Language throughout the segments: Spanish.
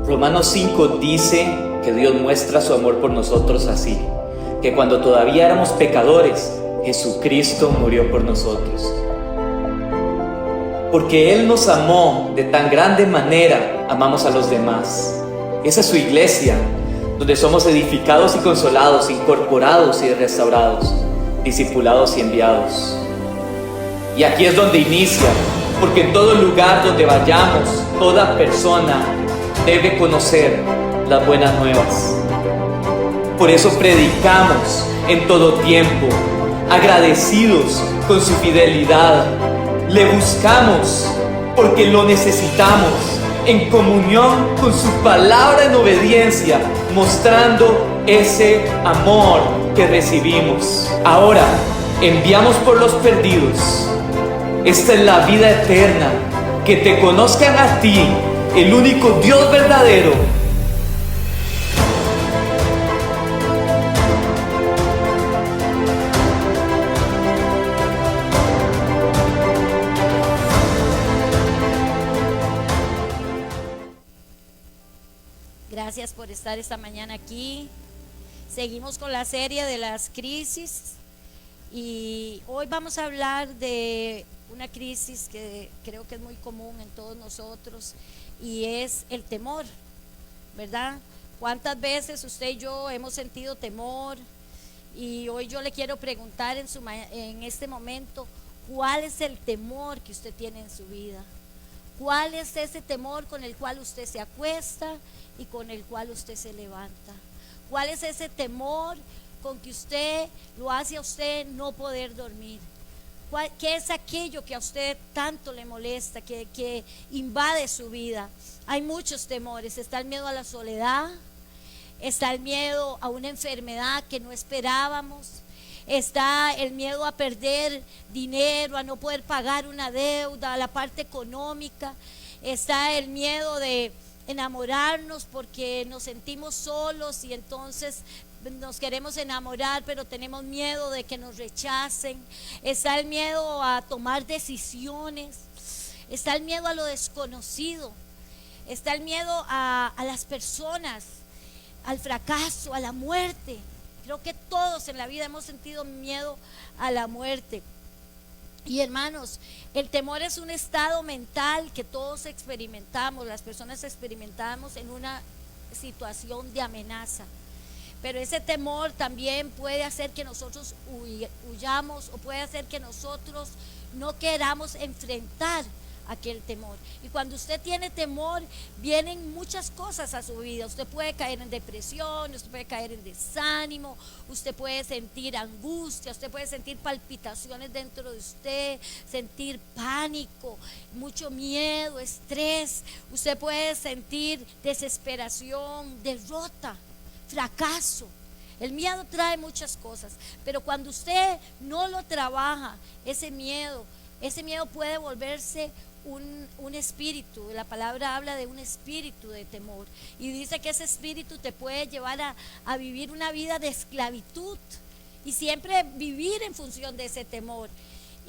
Romanos 5 dice que Dios muestra su amor por nosotros así, que cuando todavía éramos pecadores, Jesucristo murió por nosotros. Porque Él nos amó de tan grande manera, amamos a los demás. Esa es su iglesia, donde somos edificados y consolados, incorporados y restaurados, discipulados y enviados. Y aquí es donde inicia, porque en todo lugar donde vayamos, toda persona debe conocer las buenas nuevas. Por eso predicamos en todo tiempo, agradecidos con su fidelidad. Le buscamos porque lo necesitamos, en comunión con su palabra en obediencia, mostrando ese amor que recibimos. Ahora, enviamos por los perdidos. Esta es la vida eterna, que te conozcan a ti, el único Dios verdadero. Gracias por estar esta mañana aquí. Seguimos con la serie de las crisis y hoy vamos a hablar de una crisis que creo que es muy común en todos nosotros y es el temor, ¿verdad? ¿Cuántas veces usted y yo hemos sentido temor? Y hoy yo le quiero preguntar en este momento, ¿cuál es el temor que usted tiene en su vida? ¿Cuál es ese temor con el cual usted se acuesta y con el cual usted se levanta? ¿Cuál es ese temor con que usted lo hace a usted no poder dormir? ¿Qué es aquello que a usted tanto le molesta, que invade su vida? Hay muchos temores. Está el miedo a la soledad, está el miedo a una enfermedad que no esperábamos, está el miedo a perder dinero, a no poder pagar una deuda, a la parte económica, está el miedo de enamorarnos porque nos sentimos solos y entonces nos queremos enamorar, pero tenemos miedo de que nos rechacen. Está el miedo a tomar decisiones, está el miedo a lo desconocido, está el miedo a las personas, al fracaso, a la muerte. Creo que todos en la vida hemos sentido miedo a la muerte. Y hermanos, el temor es un estado mental que todos experimentamos, las personas experimentamos en una situación de amenaza. Pero ese temor también puede hacer que nosotros huyamos o puede hacer que nosotros no queramos enfrentar aquel temor. Y cuando usted tiene temor, vienen muchas cosas a su vida. Usted puede caer en depresión, usted puede caer en desánimo, usted puede sentir angustia, usted puede sentir palpitaciones dentro de usted, sentir pánico, mucho miedo, estrés. Usted puede sentir desesperación, derrota, fracaso. El miedo trae muchas cosas, pero cuando usted no lo trabaja, ese miedo puede volverse un espíritu. La palabra habla de un espíritu de temor y dice que ese espíritu te puede llevar a vivir una vida de esclavitud y siempre vivir en función de ese temor.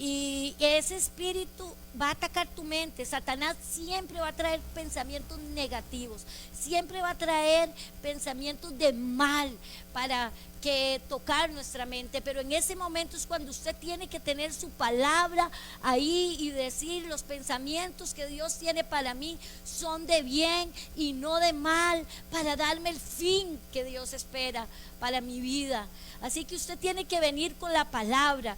Y ese espíritu va a atacar tu mente. Satanás siempre va a traer pensamientos negativos, siempre va a traer pensamientos de mal para que tocar nuestra mente. Pero en ese momento es cuando usted tiene que tener su palabra ahí y decir: los pensamientos que Dios tiene para mí son de bien y no de mal, para darme el fin que Dios espera para mi vida. Así que usted tiene que venir con la palabra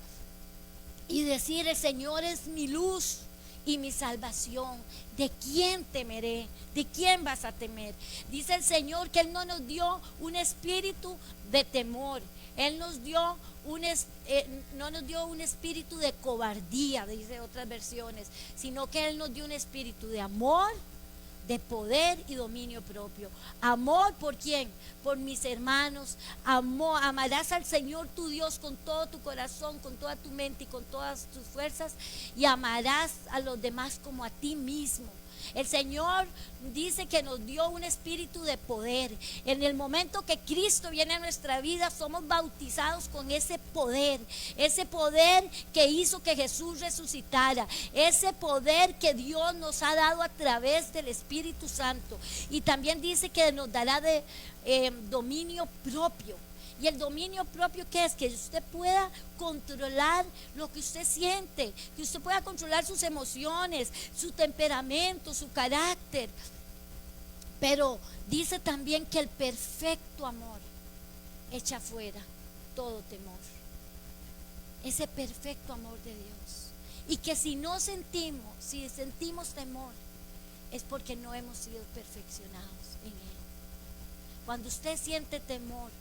y decir: el Señor es mi luz y mi salvación. ¿De quién temeré? ¿De quién vas a temer? Dice el Señor que Él no nos dio un espíritu de temor. Él no nos dio un espíritu de cobardía, dice otras versiones, sino que Él nos dio un espíritu de amor, de poder y dominio propio. Amor, ¿por quién? Por mis hermanos. Amarás al Señor tu Dios con todo tu corazón, con toda tu mente y con todas tus fuerzas, y amarás a los demás como a ti mismo. El Señor dice que nos dio un espíritu de poder. En el momento que Cristo viene a nuestra vida, somos bautizados con ese poder que hizo que Jesús resucitara, ese poder que Dios nos ha dado a través del Espíritu Santo. Y también dice que nos dará de dominio propio. Y el dominio propio, ¿qué es? Que usted pueda controlar lo que usted siente, que usted pueda controlar sus emociones, su temperamento, su carácter. Pero dice también que el perfecto amor echa fuera todo temor. Ese perfecto amor de Dios. Y que si sentimos temor, es porque no hemos sido perfeccionados en Él. Cuando usted siente temor,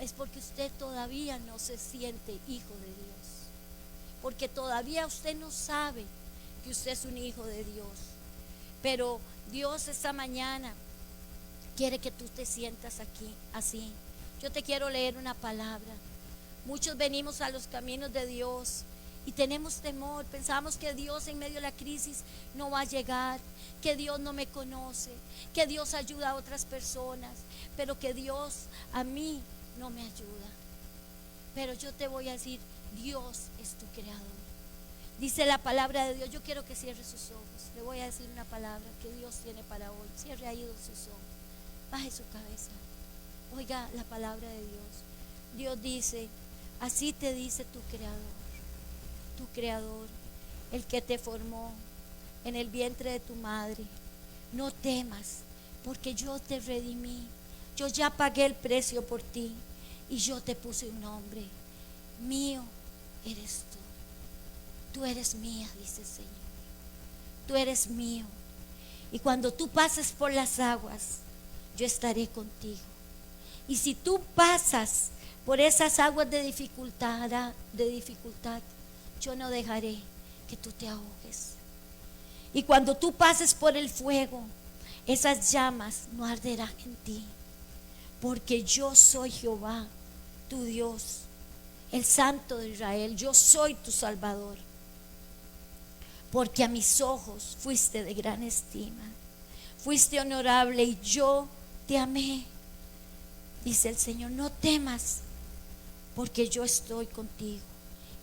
es porque usted todavía no se siente hijo de Dios, porque todavía usted no sabe que usted es un hijo de Dios. Pero Dios esta mañana quiere que tú te sientas aquí así. Yo te quiero leer una palabra. Muchos venimos a los caminos de Dios y tenemos temor, pensamos que Dios en medio de la crisis no va a llegar, que Dios no me conoce, que Dios ayuda a otras personas, pero que Dios a mí no me ayuda. Pero yo te voy a decir, Dios es tu creador. Dice la palabra de Dios. Yo quiero que cierre sus ojos. Le voy a decir una palabra que Dios tiene para hoy. Cierre ahí sus ojos, baje su cabeza, oiga la palabra de Dios. Dios dice, así te dice tu creador, el que te formó en el vientre de tu madre. No temas, porque yo te redimí. Yo ya pagué el precio por ti y yo te puse un nombre. Mío eres tú. Tú eres mía, dice el Señor. Tú eres mío. Y cuando tú pases por las aguas, yo estaré contigo. Y si tú pasas por esas aguas de dificultad, yo no dejaré que tú te ahogues. Y cuando tú pases por el fuego, esas llamas no arderán en ti. Porque yo soy Jehová, tu Dios, el Santo de Israel. Yo soy tu Salvador. Porque a mis ojos fuiste de gran estima, fuiste honorable y yo te amé. Dice el Señor, no temas, porque yo estoy contigo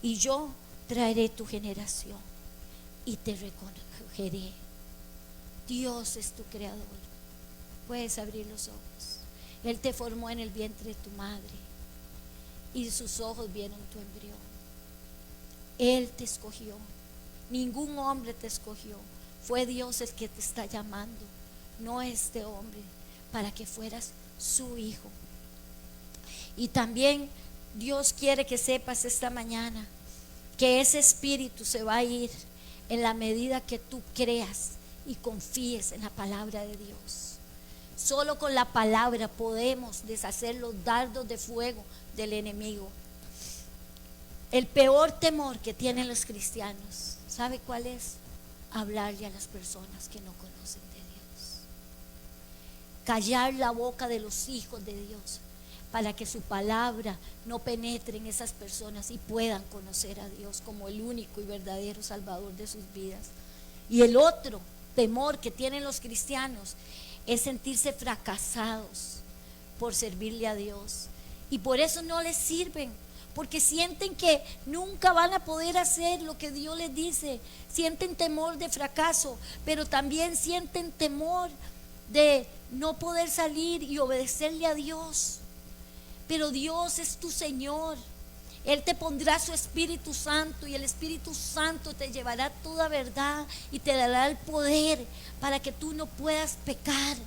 y yo traeré tu generación y te recogeré. Dios es tu creador. Puedes abrir los ojos. Él te formó en el vientre de tu madre y sus ojos vieron tu embrión. Él te escogió. Ningún hombre te escogió. Fue Dios el que te está llamando, no este hombre, para que fueras su hijo. Y también Dios quiere que sepas esta mañana que ese espíritu se va a ir en la medida que tú creas y confíes en la palabra de Dios. Solo con la palabra podemos deshacer los dardos de fuego del enemigo. El peor temor que tienen los cristianos, ¿sabe cuál es? Hablarle a las personas que no conocen de Dios. Callar la boca de los hijos de Dios para que su palabra no penetre en esas personas y puedan conocer a Dios como el único y verdadero Salvador de sus vidas. Y el otro temor que tienen los cristianos es sentirse fracasados por servirle a Dios. Y por eso no les sirven, porque sienten que nunca van a poder hacer lo que Dios les dice. Sienten temor de fracaso, pero también sienten temor de no poder salir y obedecerle a Dios. Pero Dios es tu Señor. Él te pondrá su Espíritu Santo y el Espíritu Santo te llevará a toda verdad y te dará el poder para que tú no puedas pecar.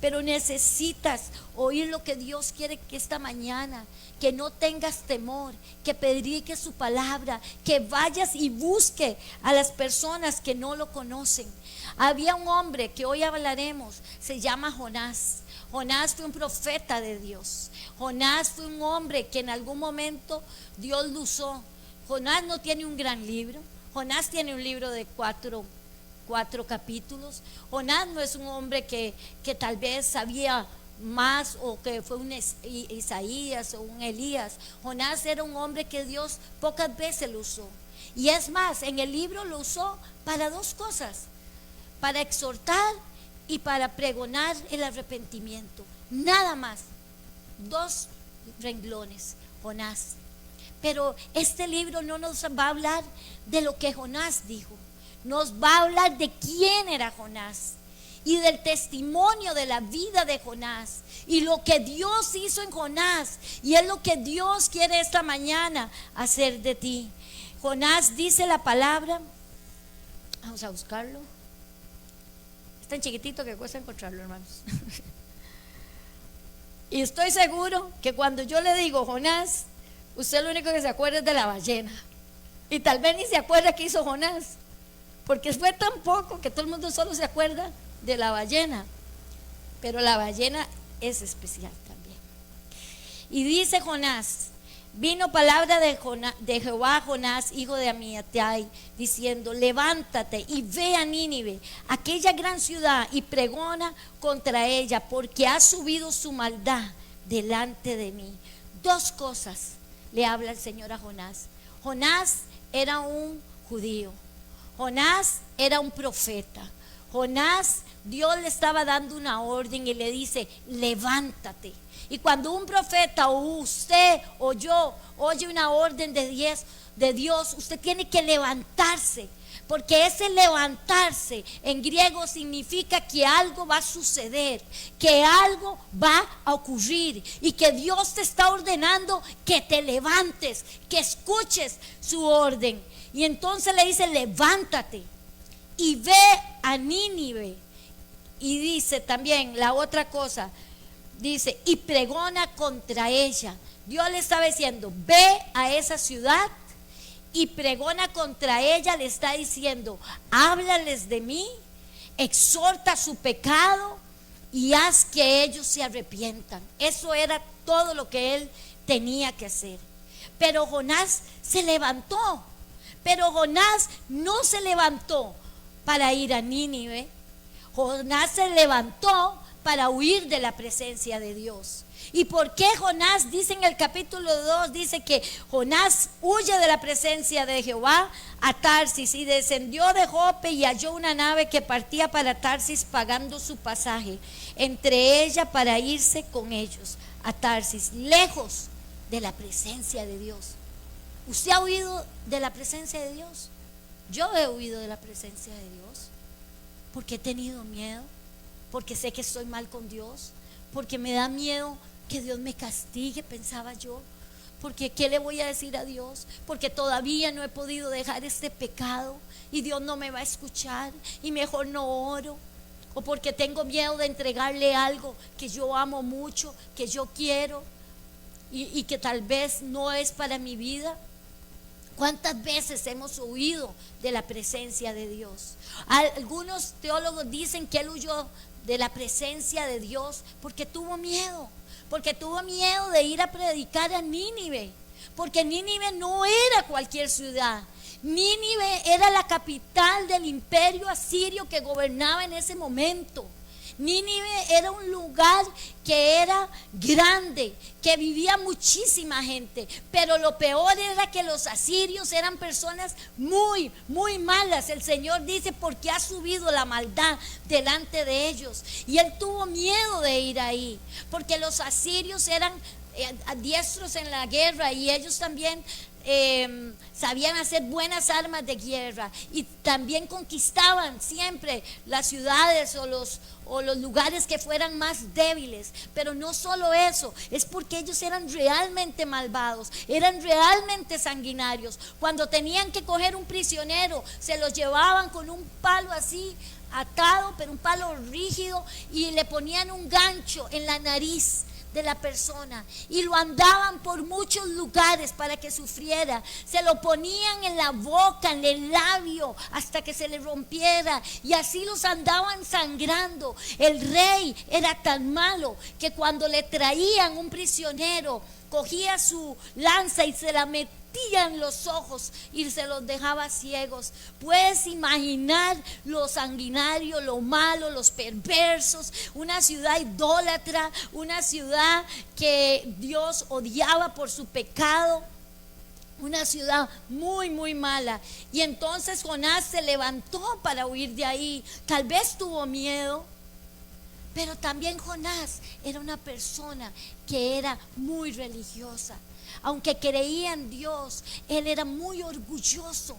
Pero necesitas oír lo que Dios quiere que esta mañana, que no tengas temor, que prediques su palabra, que vayas y busque a las personas que no lo conocen. Había un hombre que hoy hablaremos, se llama Jonás. Jonás fue un profeta de Dios. Jonás fue un hombre que en algún momento Dios lo usó. Jonás no tiene un gran libro. Jonás tiene un libro de cuatro capítulos. Jonás no es un hombre que tal vez sabía más o que fue un Isaías o un Elías. Jonás era un hombre que Dios pocas veces lo usó. Y es más, en el libro lo usó para dos cosas: para exhortar y para pregonar el arrepentimiento. Nada más. 2 renglones, Jonás. Pero este libro no nos va a hablar de lo que Jonás dijo. Nos va a hablar de quién era Jonás y del testimonio de la vida de Jonás y lo que Dios hizo en Jonás, y es lo que Dios quiere esta mañana hacer de ti. Jonás, dice la palabra, vamos a buscarlo, es tan chiquitito que cuesta encontrarlo, hermanos. Y estoy seguro que cuando yo le digo Jonás, usted lo único que se acuerda es de la ballena, y tal vez ni se acuerda que hizo Jonás, porque fue tan poco que todo el mundo solo se acuerda de la ballena. Pero la ballena es especial también. Y dice Jonás: vino palabra de Jehová a Jonás, hijo de Amitai, diciendo: levántate y ve a Nínive, aquella gran ciudad, y pregona contra ella, porque ha subido su maldad delante de mí. 2 cosas le habla el Señor a Jonás. Jonás era un judío. Jonás era un profeta. Jonás, Dios le estaba dando una orden y le dice: levántate. Y cuando un profeta, o usted o yo, oye una orden de Dios, usted tiene que levantarse, porque ese levantarse en griego significa que algo va a suceder, que algo va a ocurrir, y que Dios te está ordenando que te levantes, que escuches su orden. Y entonces le dice: levántate y ve a Nínive. Y dice también la otra cosa, dice: y pregona contra ella. Dios le estaba diciendo: ve a esa ciudad y pregona contra ella. Le está diciendo: háblales de mí, exhorta su pecado y haz que ellos se arrepientan. Eso era todo lo que él tenía que hacer. Pero Jonás se levantó. Pero Jonás no se levantó para ir a Nínive. Jonás se levantó para huir de la presencia de Dios. ¿Y por qué Jonás? Dice en el capítulo 2, dice que Jonás huye de la presencia de Jehová a Tarsis, y descendió de Jope y halló una nave que partía para Tarsis, pagando su pasaje entre ella para irse con ellos a Tarsis, lejos de la presencia de Dios. ¿Usted ha huido de la presencia de Dios? Yo he huido de la presencia de Dios porque he tenido miedo, porque sé que estoy mal con Dios, porque me da miedo que Dios me castigue, pensaba yo, porque ¿qué le voy a decir a Dios? Porque todavía no he podido dejar este pecado y Dios no me va a escuchar y mejor no oro, o porque tengo miedo de entregarle algo que yo amo mucho, que yo quiero y que tal vez no es para mi vida. ¿Cuántas veces hemos huido de la presencia de Dios? Algunos teólogos dicen que él huyó de la presencia de Dios porque tuvo miedo de ir a predicar a Nínive, porque Nínive no era cualquier ciudad. Nínive era la capital del imperio asirio que gobernaba en ese momento. Nínive era un lugar que era grande, que vivía muchísima gente, pero lo peor era que los asirios eran personas muy, muy malas. El Señor dice: porque ha subido la maldad delante de ellos. Y él tuvo miedo de ir ahí, porque los asirios eran diestros en la guerra, y ellos también sabían hacer buenas armas de guerra, y también conquistaban siempre las ciudades o los lugares que fueran más débiles. Pero no solo eso, es porque ellos eran realmente malvados, eran realmente sanguinarios. Cuando tenían que coger un prisionero, se lo llevaban con un palo así atado, pero un palo rígido, y le ponían un gancho en la nariz de la persona y lo andaban por muchos lugares para que sufriera. Se lo ponían en la boca, en el labio, hasta que se le rompiera, y así los andaban sangrando. El rey era tan malo que cuando le traían un prisionero, cogía su lanza y se la metía en los ojos y se los dejaba ciegos. Puedes imaginar lo sanguinario, lo malo, los perversos, una ciudad idólatra, una ciudad que Dios odiaba por su pecado. una ciudad muy, muy mala. Y entonces Jonás se levantó para huir de ahí. Tal vez tuvo miedo, pero también Jonás era una persona que era muy religiosa. Aunque creía en Dios, él era muy orgulloso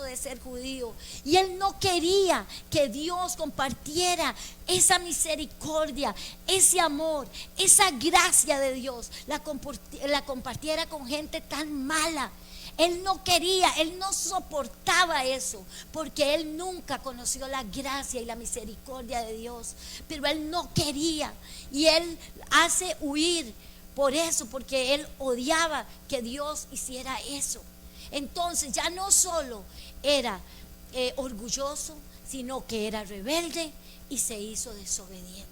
de ser judío. Y él no quería que Dios compartiera esa misericordia, ese amor, esa gracia de Dios, la compartiera con gente tan mala. Él no quería, él no soportaba eso, porque él nunca conoció la gracia y la misericordia de Dios. Pero él no quería, y él hace huir por eso, porque él odiaba que Dios hiciera eso. Entonces ya no solo era orgulloso, sino que era rebelde y se hizo desobediente.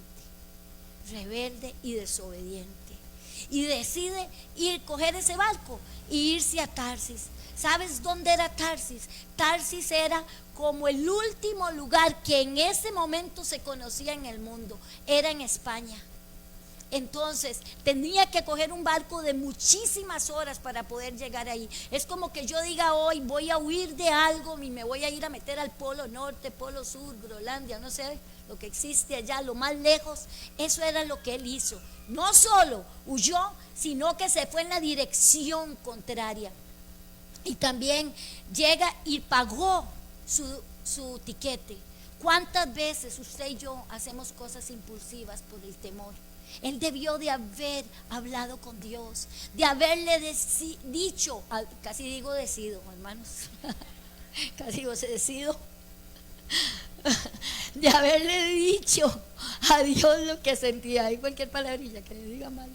Rebelde y desobediente. Y decide coger ese barco e irse a Tarsis. ¿Sabes dónde era Tarsis? Tarsis era como el último lugar que en ese momento se conocía en el mundo. Era en España. Entonces tenía que coger un barco de muchísimas horas para poder llegar ahí. Es como que yo diga hoy voy a huir de algo y me voy a ir a meter al Polo Norte, Polo Sur, Groenlandia, no sé, lo que existe allá, lo más lejos. Eso era lo que él hizo. No solo huyó, sino que se fue en la dirección contraria. Y también llega y pagó su tiquete. ¿Cuántas veces usted y yo hacemos cosas impulsivas por el temor? Él debió de haber hablado con Dios, de haberle dicho, casi digo decido, hermanos, casi digo decido, de haberle dicho a Dios lo que sentía. Hay cualquier palabrilla que le diga mal,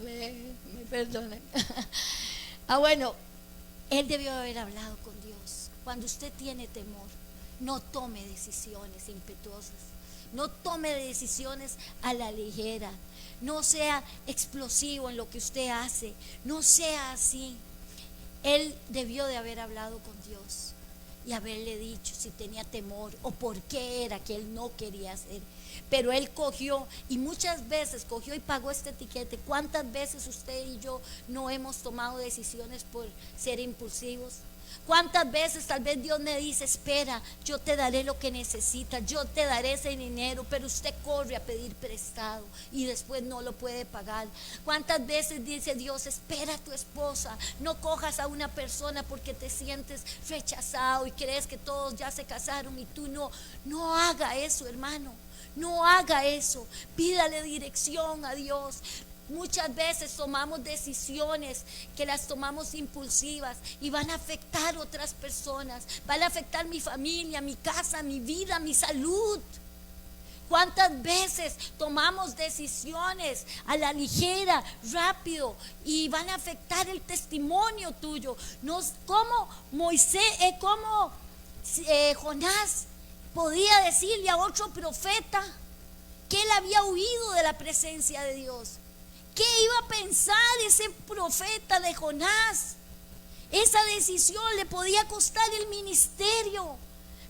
me perdonen. Bueno, él debió haber hablado con Dios. Cuando usted tiene temor, no tome decisiones impetuosas. No tome decisiones a la ligera. No sea explosivo en lo que usted hace. No sea así. Él debió de haber hablado con Dios y haberle dicho si tenía temor o por qué era que él no quería hacer. Pero él cogió, y muchas veces cogió y pagó este etiquete. ¿Cuántas veces usted y yo no hemos tomado decisiones por ser impulsivos? ¿Cuántas veces tal vez Dios me dice, espera, yo te daré lo que necesitas, yo te daré ese dinero, pero usted corre a pedir prestado y después no lo puede pagar? ¿Cuántas veces dice Dios, espera a tu esposa, no cojas a una persona porque te sientes rechazado y crees que todos ya se casaron y tú no? No haga eso, hermano, no haga eso. Pídale dirección a Dios. Muchas veces tomamos decisiones que las tomamos impulsivas y van a afectar a otras personas, van a afectar mi familia, mi casa, mi vida, mi salud. ¿Cuántas veces tomamos decisiones a la ligera, rápido, y van a afectar el testimonio tuyo? ¿Cómo Jonás podía decirle a otro profeta que él había huido de la presencia de Dios? ¿Qué iba a pensar ese profeta de Jonás? Esa decisión le podía costar el ministerio,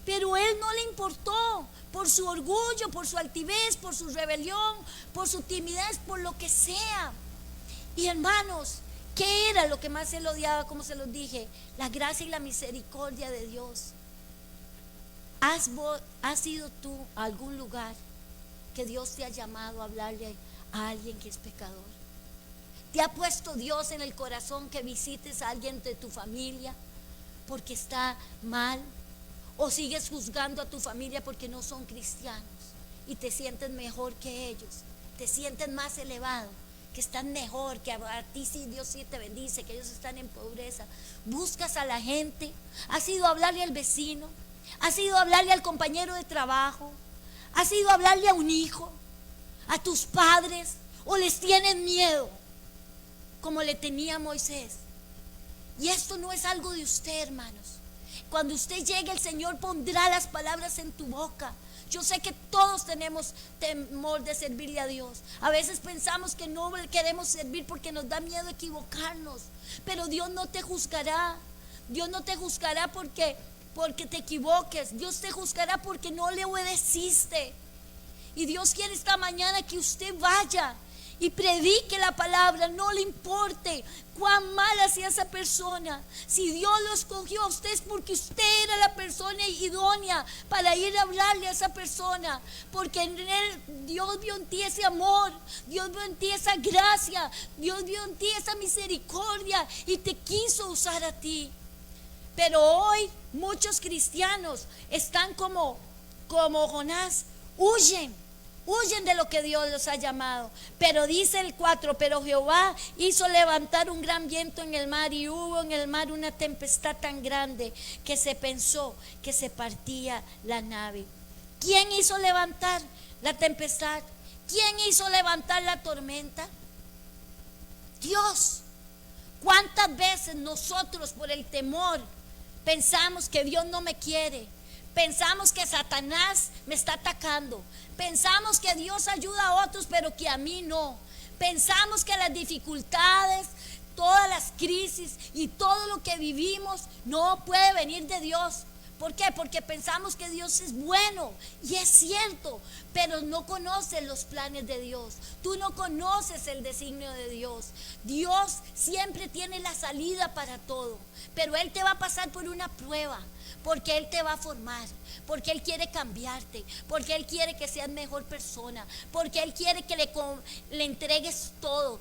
pero él no le importó, por su orgullo, por su altivez, por su rebelión, por su timidez, por lo que sea. Y hermanos, ¿qué era lo que más él odiaba? Como se los dije, la gracia y la misericordia de Dios. ¿Has ido tú a algún lugar que Dios te ha llamado a hablarle a alguien que es pecador? ¿Te ha puesto Dios en el corazón que visites a alguien de tu familia porque está mal? ¿O sigues juzgando a tu familia porque no son cristianos y te sientes mejor que ellos? Te sientes más elevado, que están mejor, que a ti sí Dios sí te bendice, que ellos están en pobreza. Buscas a la gente. ¿Has ido a hablarle al vecino? ¿Has ido a hablarle al compañero de trabajo? ¿Has ido a hablarle a un hijo? ¿A tus padres? ¿O les tienes miedo? Como le tenía Moisés. Y esto no es algo de usted, hermanos. Cuando usted llegue, el Señor pondrá las palabras en tu boca. Yo sé que todos tenemos temor de servirle a Dios. A veces pensamos que no queremos servir porque nos da miedo equivocarnos. Pero Dios no te juzgará. Dios no te juzgará porque te equivoques. Dios te juzgará porque no le obedeciste. Y Dios quiere esta mañana que usted vaya y predique la palabra, no le importe cuán mala sea esa persona. Si Dios lo escogió a usted es porque usted era la persona idónea para ir a hablarle a esa persona, porque en él Dios vio en ti ese amor, Dios vio en ti esa gracia, Dios vio en ti esa misericordia y te quiso usar a ti. Pero hoy muchos cristianos están como Jonás, huyen de lo que Dios los ha llamado. Pero dice el 4, pero Jehová hizo levantar un gran viento en el mar, y hubo en el mar una tempestad tan grande que se pensó que se partía la nave. ¿Quién hizo levantar la tempestad? ¿Quién hizo levantar la tormenta? Dios. ¿Cuántas veces nosotros por el temor pensamos que Dios no me quiere? Pensamos que Satanás me está atacando. Pensamos que Dios ayuda a otros, pero que a mí no. Pensamos que las dificultades, todas las crisis y todo lo que vivimos no puede venir de Dios. ¿Por qué? Porque pensamos que Dios es bueno, y es cierto, pero no conoces los planes de Dios. Tú no conoces el designio de Dios. Dios siempre tiene la salida para todo, pero Él te va a pasar por una prueba, porque Él te va a formar, porque Él quiere cambiarte, porque Él quiere que seas mejor persona, porque Él quiere que le entregues todos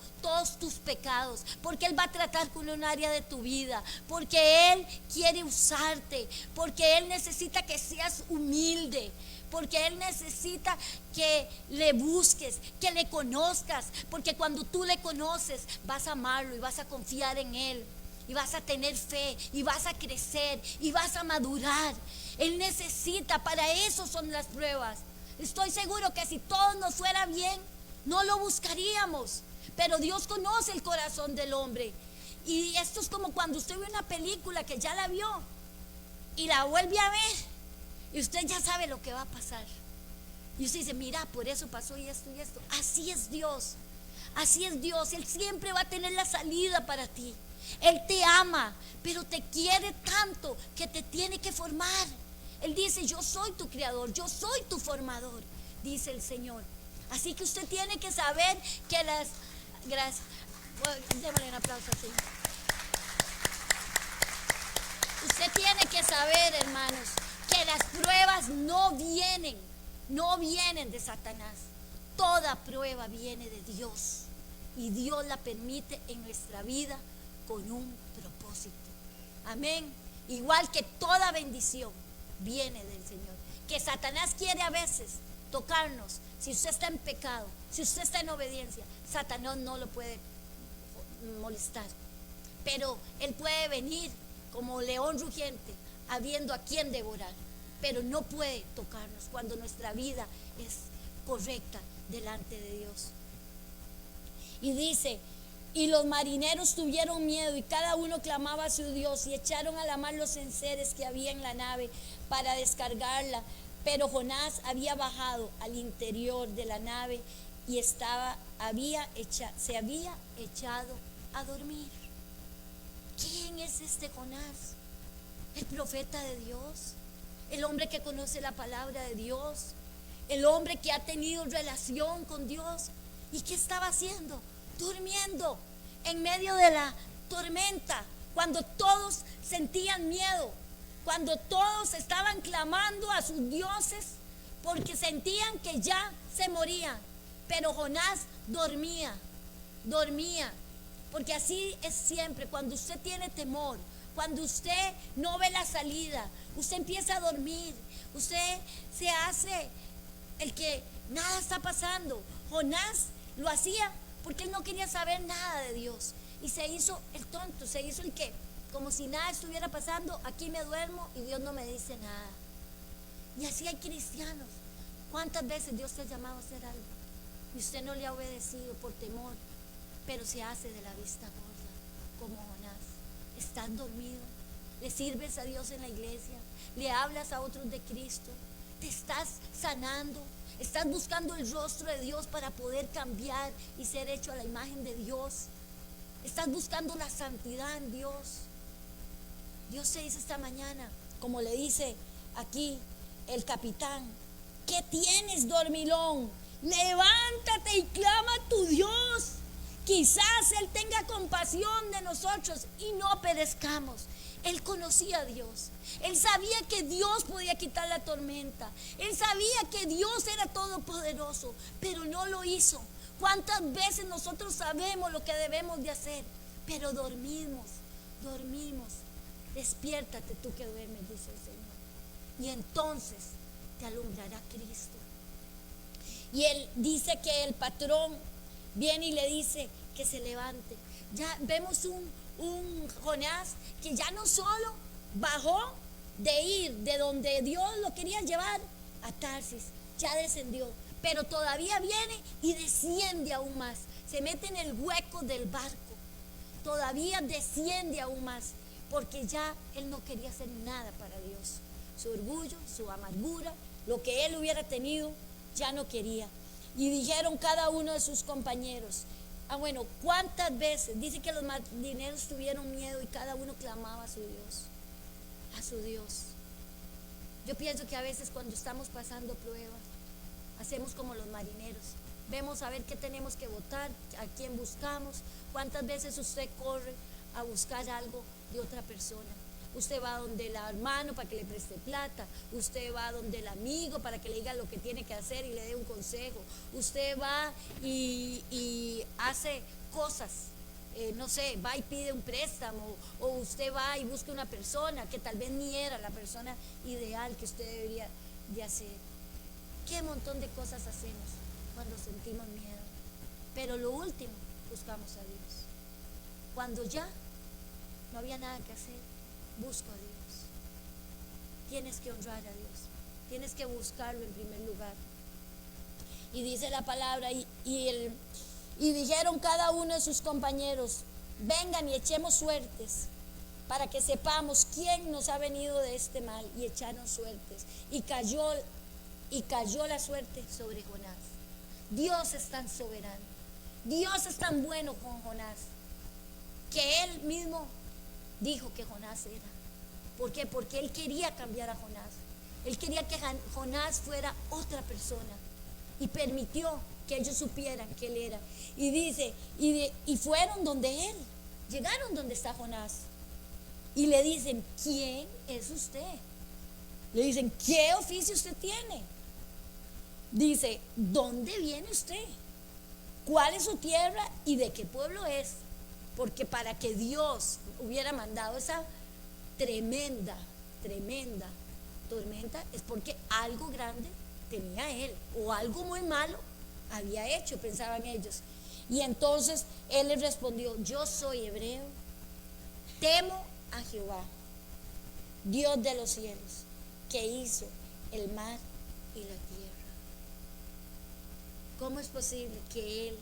tus pecados, porque Él va a tratar con un área de tu vida, porque Él quiere usarte, porque Él necesita que seas humilde, porque Él necesita que le busques, que le conozcas, porque cuando tú le conoces vas a amarlo y vas a confiar en Él. Y vas a tener fe, y vas a crecer, y vas a madurar. Él necesita, para eso son las pruebas. Estoy seguro que si todo nos fuera bien, no lo buscaríamos. Pero Dios conoce el corazón del hombre. Y esto es como cuando usted ve una película que ya la vio y la vuelve a ver, y usted ya sabe lo que va a pasar. Y usted dice, mira, por eso pasó y esto y esto. Así es Dios. Así es Dios. Él siempre va a tener la salida para ti. Él te ama, pero te quiere tanto que te tiene que formar. Él dice, yo soy tu creador, yo soy tu formador, dice el Señor. Así que usted tiene que saber que gracias, démosle un aplauso al Señor. Usted tiene que saber, hermanos, que las pruebas no vienen de Satanás. Toda prueba viene de Dios, y Dios la permite en nuestra vida con un propósito. Amén. Igual que toda bendición viene del Señor. Que Satanás quiere a veces tocarnos. Si usted está en pecado, si usted está en obediencia, Satanás no lo puede molestar. Pero él puede venir como león rugiente, habiendo a quien devorar. Pero no puede tocarnos cuando nuestra vida es correcta delante de Dios. Y dice, y los marineros tuvieron miedo, y cada uno clamaba a su Dios, y echaron a la mar los enseres que había en la nave para descargarla. Pero Jonás había bajado al interior de la nave y se había echado a dormir. ¿Quién es este Jonás? El profeta de Dios, el hombre que conoce la palabra de Dios, el hombre que ha tenido relación con Dios. ¿Y qué estaba haciendo? Durmiendo en medio de la tormenta, cuando todos sentían miedo, cuando todos estaban clamando a sus dioses porque sentían que ya se morían. Pero Jonás dormía, porque así es siempre. Cuando usted tiene temor, cuando usted no ve la salida, usted empieza a dormir, usted se hace el que nada está pasando. Jonás lo hacía porque él no quería saber nada de Dios, y se hizo el tonto, se hizo el que, como si nada estuviera pasando, aquí me duermo y Dios no me dice nada. Y así hay cristianos. ¿Cuántas veces Dios te ha llamado a hacer algo y usted no le ha obedecido por temor, pero se hace de la vista gorda, como Jonás? Estás dormido, le sirves a Dios en la iglesia, le hablas a otros de Cristo, te estás sanando, estás buscando el rostro de Dios para poder cambiar y ser hecho a la imagen de Dios. Estás buscando la santidad en Dios. Dios te dice esta mañana, como le dice aquí el capitán, ¿qué tienes, dormilón? Levántate y clama a tu Dios. Quizás Él tenga compasión de nosotros y no perezcamos. Él conocía a Dios. Él sabía que Dios podía quitar la tormenta. Él sabía que Dios era todopoderoso, pero no lo hizo. ¿Cuántas veces nosotros sabemos lo que debemos de hacer, pero dormimos? Despiértate tú que duermes, dice el Señor, y entonces te alumbrará Cristo. Y Él dice que el patrón viene y le dice que se levante. Ya vemos un Jonás que ya no solo bajó de ir de donde Dios lo quería llevar a Tarsis, ya descendió, pero todavía viene y desciende aún más, se mete en el hueco del barco, todavía desciende aún más, porque ya él no quería hacer nada para Dios. Su orgullo, su amargura, lo que él hubiera tenido, ya no quería. Y dijeron cada uno de sus compañeros, bueno, ¿cuántas veces? Dice que los marineros tuvieron miedo y cada uno clamaba a su Dios, a su Dios. Yo pienso que a veces cuando estamos pasando prueba, hacemos como los marineros, vemos a ver qué tenemos que votar, a quién buscamos. ¿Cuántas veces usted corre a buscar algo de otra persona? Usted va donde el hermano para que le preste plata, usted va donde el amigo para que le diga lo que tiene que hacer y le dé un consejo, usted va y hace cosas, no sé, va y pide un préstamo, o usted va y busca una persona que tal vez ni era la persona ideal que usted debería de hacer. Qué montón de cosas hacemos cuando sentimos miedo, pero lo último, buscamos a Dios. Cuando ya no había nada que hacer, busco a Dios. Tienes que honrar a Dios, tienes que buscarlo en primer lugar. Y dice la palabra, y dijeron cada uno de sus compañeros, vengan y echemos suertes para que sepamos quién nos ha venido de este mal. Y echaron suertes, y cayó la suerte sobre Jonás. Dios es tan soberano, Dios es tan bueno con Jonás, que él mismo dijo que Jonás era. ¿Por qué? Porque él quería cambiar a Jonás. Él quería que Jonás fuera otra persona, y permitió que ellos supieran que él era. Y dice, y fueron donde él, llegaron donde está Jonás, y le dicen, ¿quién es usted? Le dicen, ¿qué oficio usted tiene? Dice, ¿dónde viene usted? ¿Cuál es su tierra y de qué pueblo es? Porque para que Dios hubiera mandado esa tremenda tormenta es porque algo grande tenía él, o algo muy malo había hecho, pensaban ellos. Y entonces él les respondió, yo soy hebreo, temo a Jehová, Dios de los cielos, que hizo el mar y la tierra. ¿Cómo es posible que él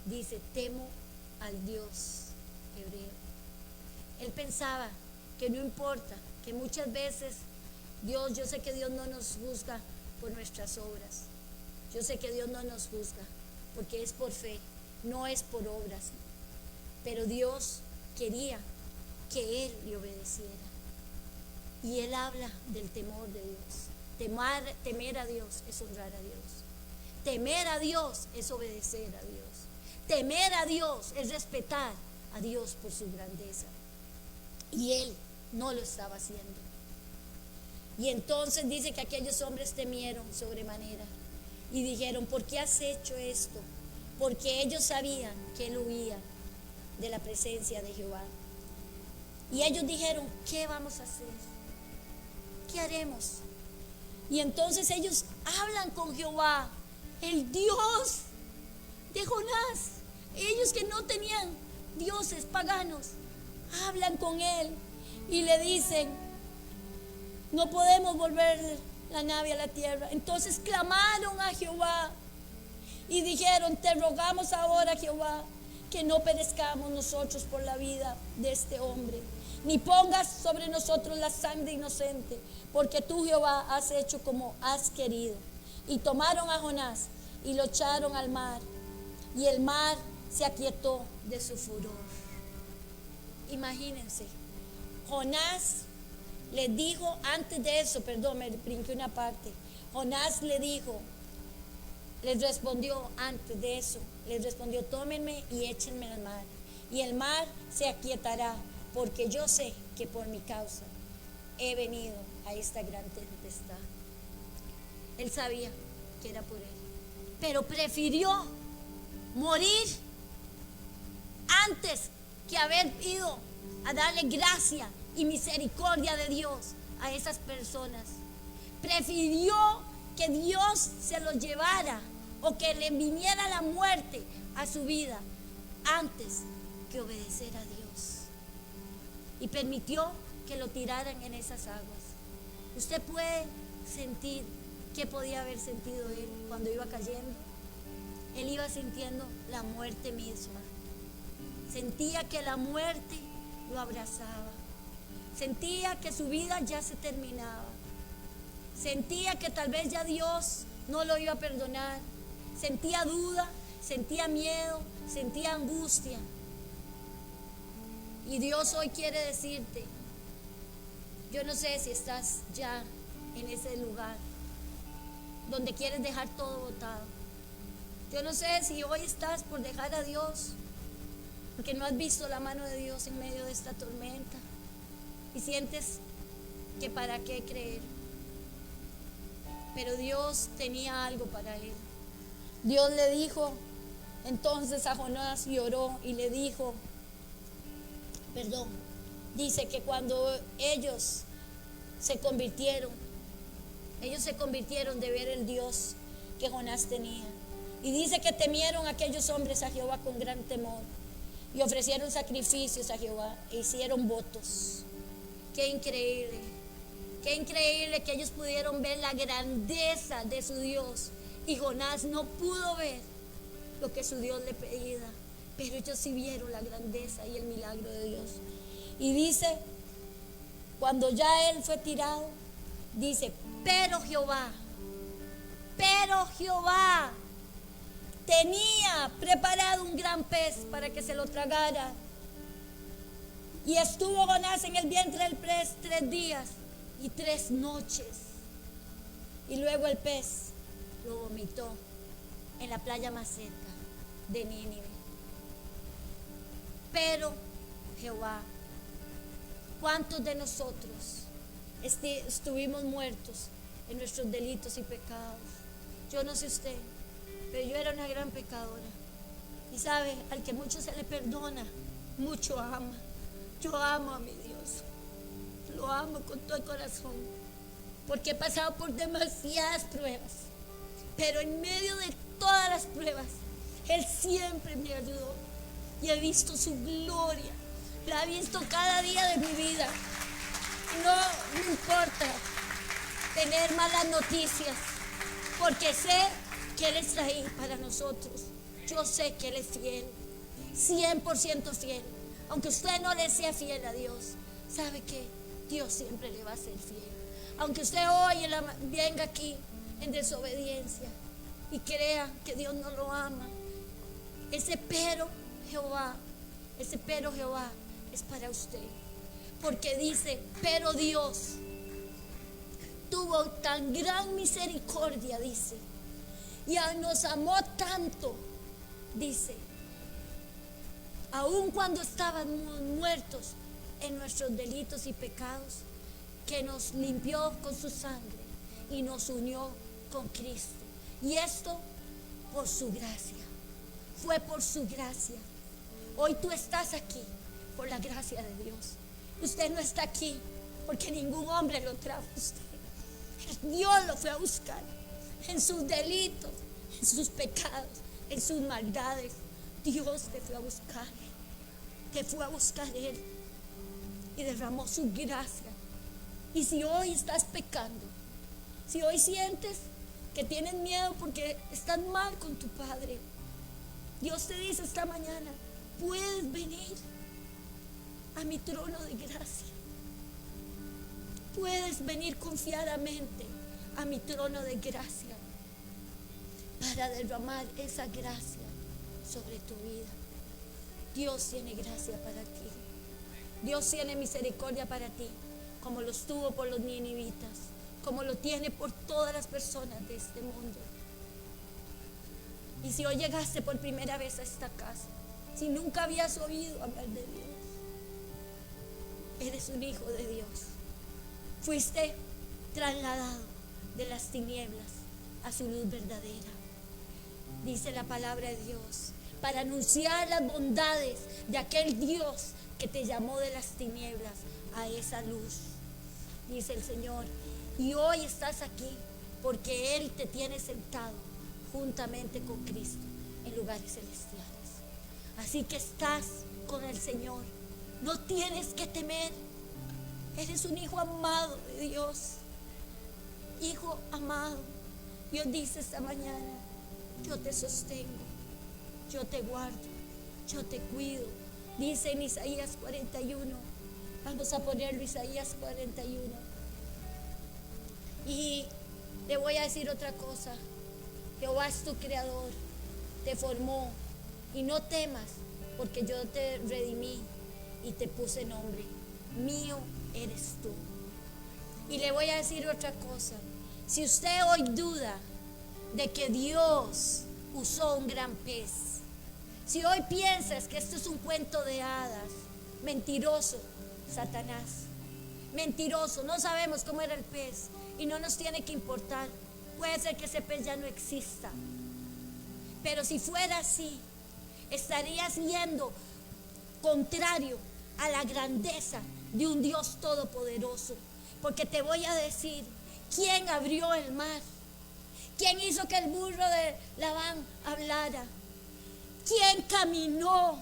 dice, temo al Dios hebreo? Él pensaba que no importa, que muchas veces Dios, yo sé que Dios no nos juzga por nuestras obras, yo sé que Dios no nos juzga porque es por fe, no es por obras, pero Dios quería que él le obedeciera. Y él habla del temor de Dios. Temer a Dios es honrar a Dios, temer a Dios es obedecer a Dios, temer a Dios es respetar a Dios por su grandeza, y él no lo estaba haciendo. Y entonces dice que aquellos hombres temieron sobremanera y dijeron, ¿por qué has hecho esto? Porque ellos sabían que él huía de la presencia de Jehová. Y ellos dijeron, ¿qué vamos a hacer? ¿Qué haremos? Y entonces ellos hablan con Jehová, el Dios de Jonás. Ellos que no tenían dioses paganos, hablan con él y le dicen, no podemos volver la nave a la tierra. Entonces clamaron a Jehová y dijeron, te rogamos ahora, Jehová, que no perezcamos nosotros por la vida de este hombre, ni pongas sobre nosotros la sangre inocente, porque tú, Jehová, has hecho como has querido. Y tomaron a Jonás y lo echaron al mar, y el mar se aquietó de su furor. Imagínense, Jonás le dijo, antes de eso, perdón, me brinqué una parte, Jonás le dijo, les respondió antes de eso, les respondió: tómenme y échenme al mar, y el mar se aquietará, porque yo sé que por mi causa he venido a esta gran tempestad. Él sabía que era por él, pero prefirió morir antes que haber ido a darle gracia y misericordia de Dios a esas personas. Prefirió que Dios se los llevara o que le viniera la muerte a su vida antes que obedecer a Dios, y permitió que lo tiraran en esas aguas. Usted puede sentir qué podía haber sentido él cuando iba cayendo. Él iba sintiendo la muerte misma. Sentía que la muerte lo abrazaba. Sentía que su vida ya se terminaba. Sentía que tal vez ya Dios no lo iba a perdonar. Sentía duda, sentía miedo, sentía angustia. Y Dios hoy quiere decirte, yo no sé si estás ya en ese lugar donde quieres dejar todo botado. Yo no sé si hoy estás por dejar a Dios porque no has visto la mano de Dios en medio de esta tormenta y sientes que para qué creer. Pero Dios tenía algo para él. Dios le dijo entonces a Jonás, y oró y le dijo, dice que cuando ellos se convirtieron de ver el Dios que Jonás tenía. Y dice que temieron aquellos hombres a Jehová con gran temor y ofrecieron sacrificios a Jehová e hicieron votos. Qué increíble que ellos pudieron ver la grandeza de su Dios, y Jonás no pudo ver lo que su Dios le pedía, pero ellos sí vieron la grandeza y el milagro de Dios. Y dice, cuando ya él fue tirado, dice, pero Jehová tenía preparado un gran pez para que se lo tragara. Y estuvo Jonás en el vientre del pez 3 días y 3 noches. Y luego el pez lo vomitó en la playa más cerca de Nínive. Pero Jehová, ¿cuántos de nosotros estuvimos muertos en nuestros delitos y pecados? Yo no sé usted, pero yo era una gran pecadora. Y sabe, al que mucho se le perdona, mucho ama. Yo amo a mi Dios, lo amo con todo el corazón, porque he pasado por demasiadas pruebas, pero en medio de todas las pruebas, Él siempre me ayudó, y he visto su gloria, la he visto cada día de mi vida. No me importa tener malas noticias, porque sé que Él está ahí para nosotros. Yo sé que Él es fiel, 100% fiel. Aunque usted no le sea fiel a Dios, ¿sabe qué? Dios siempre le va a ser fiel. Aunque usted hoy venga aquí en desobediencia y crea que Dios no lo ama, ese pero Jehová es para usted. Porque dice, pero Dios tuvo tan gran misericordia, dice, y nos amó tanto, dice, aun cuando estábamos muertos en nuestros delitos y pecados, que nos limpió con su sangre y nos unió con Cristo. Y esto por su gracia, fue por su gracia. Hoy tú estás aquí por la gracia de Dios. Usted no está aquí porque ningún hombre lo trajo a usted. Dios lo fue a buscar en sus delitos, en sus pecados, en sus maldades. Dios te fue a buscar. Te fue a buscar Él y derramó su gracia. Y si hoy estás pecando, si hoy sientes que tienes miedo porque estás mal con tu Padre, Dios te dice esta mañana, puedes venir a mi trono de gracia. Puedes venir confiadamente a mi trono de gracia para derramar esa gracia sobre tu vida. Dios tiene gracia para ti. Dios tiene misericordia para ti, como los tuvo por los ninivitas, como lo tiene por todas las personas de este mundo. Y si hoy llegaste por primera vez a esta casa, si nunca habías oído hablar de Dios, eres un hijo de Dios. Fuiste trasladado de las tinieblas a su luz verdadera. Dice la palabra de Dios, para anunciar las bondades de aquel Dios que te llamó de las tinieblas a esa luz. Dice el Señor, y hoy estás aquí porque Él te tiene sentado juntamente con Cristo en lugares celestiales. Así que estás con el Señor, no tienes que temer. Eres un hijo amado de Dios, hijo amado. Dios dice esta mañana, yo te sostengo, yo te guardo, yo te cuido. Dice en Isaías 41, vamos a ponerlo, Isaías 41. Y le voy a decir otra cosa, Jehová es tu creador, te formó, y no temas, porque yo te redimí y te puse nombre, mío eres tú. Y le voy a decir otra cosa, si usted hoy duda de que Dios usó un gran pez, si hoy piensas que esto es un cuento de hadas, mentiroso, Satanás, mentiroso, no sabemos cómo era el pez y no nos tiene que importar. Puede ser que ese pez ya no exista, pero si fuera así, estarías yendo contrario a la grandeza de un Dios todopoderoso. Porque te voy a decir, ¿quién abrió el mar? ¿Quién hizo que el burro de Labán hablara? ¿Quién caminó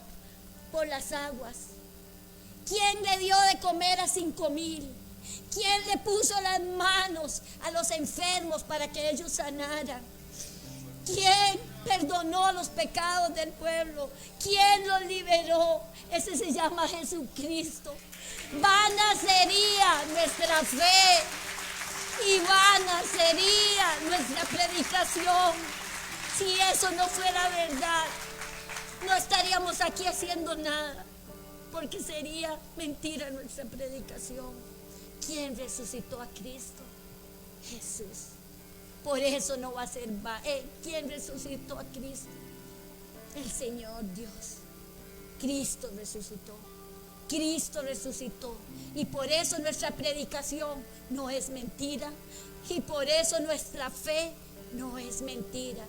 por las aguas? ¿Quién le dio de comer a 5,000? ¿Quién le puso las manos a los enfermos para que ellos sanaran? ¿Quién perdonó los pecados del pueblo? ¿Quién los liberó? Ese se llama Jesucristo. Vana sería nuestra fe y vana sería nuestra predicación si eso no fuera verdad. No estaríamos aquí haciendo nada, porque sería mentira nuestra predicación. ¿Quién resucitó a Cristo? Jesús. Por eso no va a ser ¿quién resucitó a Cristo? El Señor Dios. Cristo resucitó. Cristo resucitó. Y por eso nuestra predicación no es mentira. Y por eso nuestra fe no es mentira.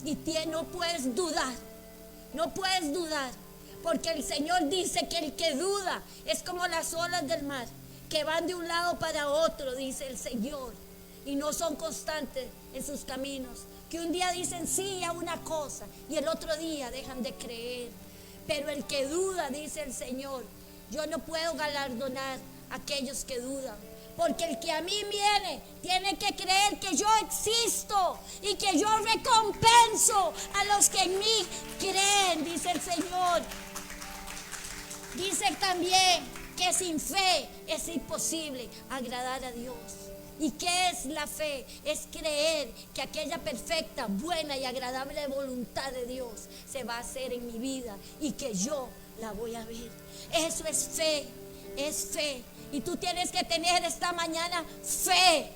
Y no puedes dudar. No puedes dudar. Porque el Señor dice que el que duda es como las olas del mar, que van de un lado para otro, dice el Señor, y no son constantes en sus caminos, que un día dicen sí a una cosa y el otro día dejan de creer. Pero el que duda, dice el Señor, yo no puedo galardonar a aquellos que dudan, porque el que a mí viene tiene que creer que yo existo y que yo recompenso a los que en mí creen, dice el Señor. Dice también que sin fe es imposible agradar a Dios. ¿Y qué es la fe? Es creer que aquella perfecta, buena y agradable voluntad de Dios se va a hacer en mi vida y que yo la voy a ver. Eso es fe, es fe. Y tú tienes que tener esta mañana fe,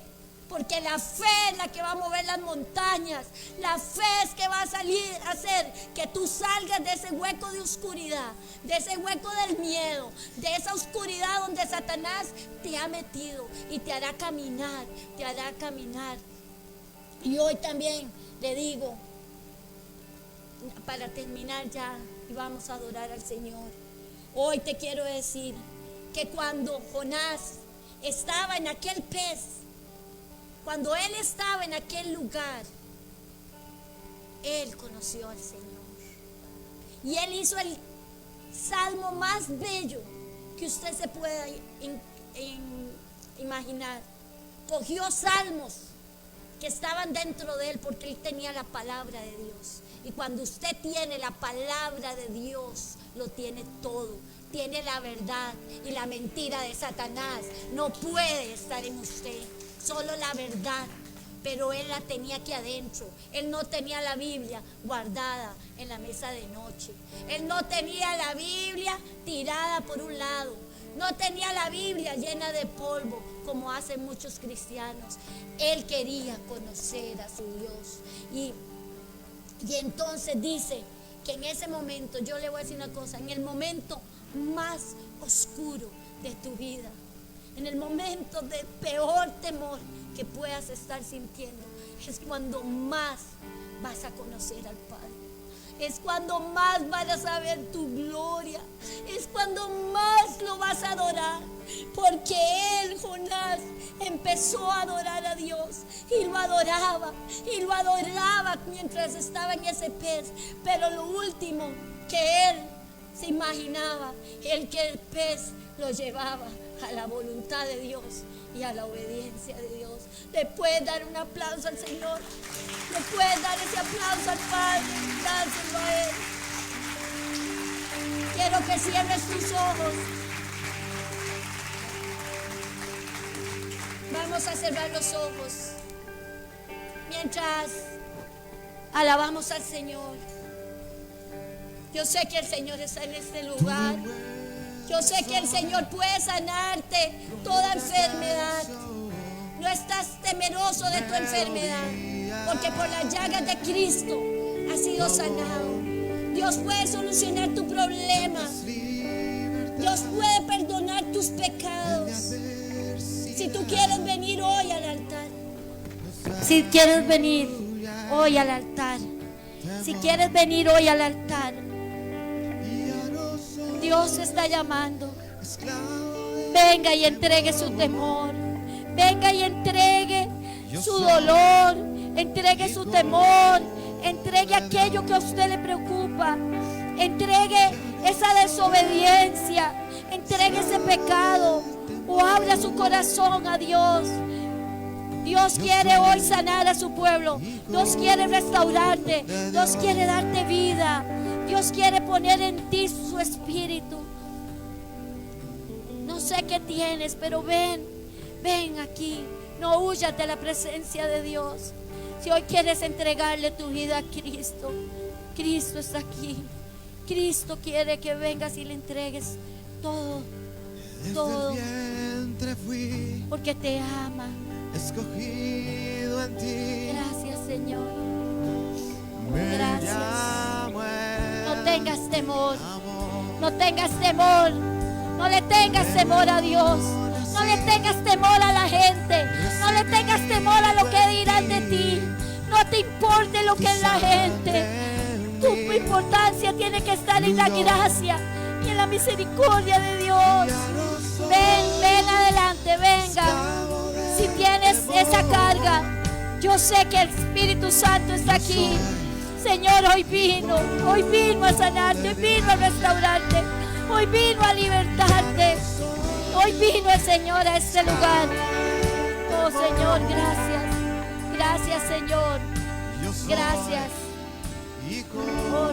porque la fe es la que va a mover las montañas. La fe es que va a hacer que tú salgas de ese hueco de oscuridad, de ese hueco del miedo, de esa oscuridad donde Satanás te ha metido y te hará caminar, te hará caminar. Y hoy también le digo, para terminar ya, y vamos a adorar al Señor, hoy te quiero decir que cuando Jonás estaba en aquel pez, cuando él estaba en aquel lugar, él conoció al Señor. Y él hizo el salmo más bello que usted se pueda imaginar. Cogió salmos que estaban dentro de él porque él tenía la palabra de Dios. Y cuando usted tiene la palabra de Dios, lo tiene todo. Tiene la verdad, y la mentira de Satanás no puede estar en usted. Solo la verdad, pero él la tenía aquí adentro. Él no tenía la Biblia guardada en la mesa de noche. Él no tenía la Biblia tirada por un lado. No tenía la Biblia llena de polvo, como hacen muchos cristianos. Él quería conocer a su Dios. Y entonces dice que en ese momento, yo le voy a decir una cosa, en el momento más oscuro de tu vida, en el momento de peor temor que puedas estar sintiendo, es cuando más vas a conocer al Padre. Es cuando más vas a ver tu gloria. Es cuando más lo vas a adorar. Porque él, Jonás, empezó a adorar a Dios. Y lo adoraba. Y lo adoraba mientras estaba en ese pez. Pero lo último que él se imaginaba, el que el pez lo llevaba a la voluntad de Dios y a la obediencia de Dios. Le puedes dar un aplauso al Señor. Le puedes dar ese aplauso al Padre. Dáselo a Él. Quiero que cierres tus ojos. Vamos a cerrar los ojos mientras alabamos al Señor. Yo sé que el Señor está en este lugar. Yo sé que el Señor puede sanarte toda enfermedad. No estás temeroso de tu enfermedad, porque por las llagas de Cristo has sido sanado. Dios puede solucionar tu problema. Dios puede perdonar tus pecados. Si tú quieres venir hoy al altar, si quieres venir hoy al altar, si quieres venir hoy al altar, Dios está llamando. Venga y entregue su temor. Venga y entregue su dolor. Entregue su temor. Entregue aquello que a usted le preocupa. Entregue esa desobediencia. Entregue ese pecado. O abra su corazón a Dios. Dios quiere hoy sanar a su pueblo. Dios quiere restaurarte. Dios quiere darte vida. Dios quiere poner en ti su espíritu. No sé qué tienes, pero ven aquí. No huyas de la presencia de Dios. Si hoy quieres entregarle tu vida a Cristo, Cristo está aquí. Cristo quiere que vengas y le entregues todo. Porque te ama. Escogido en ti. Gracias, Señor. Gracias. No tengas temor. No tengas temor. No le tengas temor a Dios. No le tengas temor a la gente. No le tengas temor a lo que dirán de ti. No te importe lo que es la gente. Tu importancia tiene que estar en la gracia y en la misericordia de Dios. Ven adelante, venga. Si tienes esa carga, yo sé que el Espíritu Santo está aquí. Señor, hoy vino a sanarte, vino a restaurarte, hoy vino a libertarte, hoy vino el Señor a este lugar. Oh Señor, gracias Señor, gracias. Oh,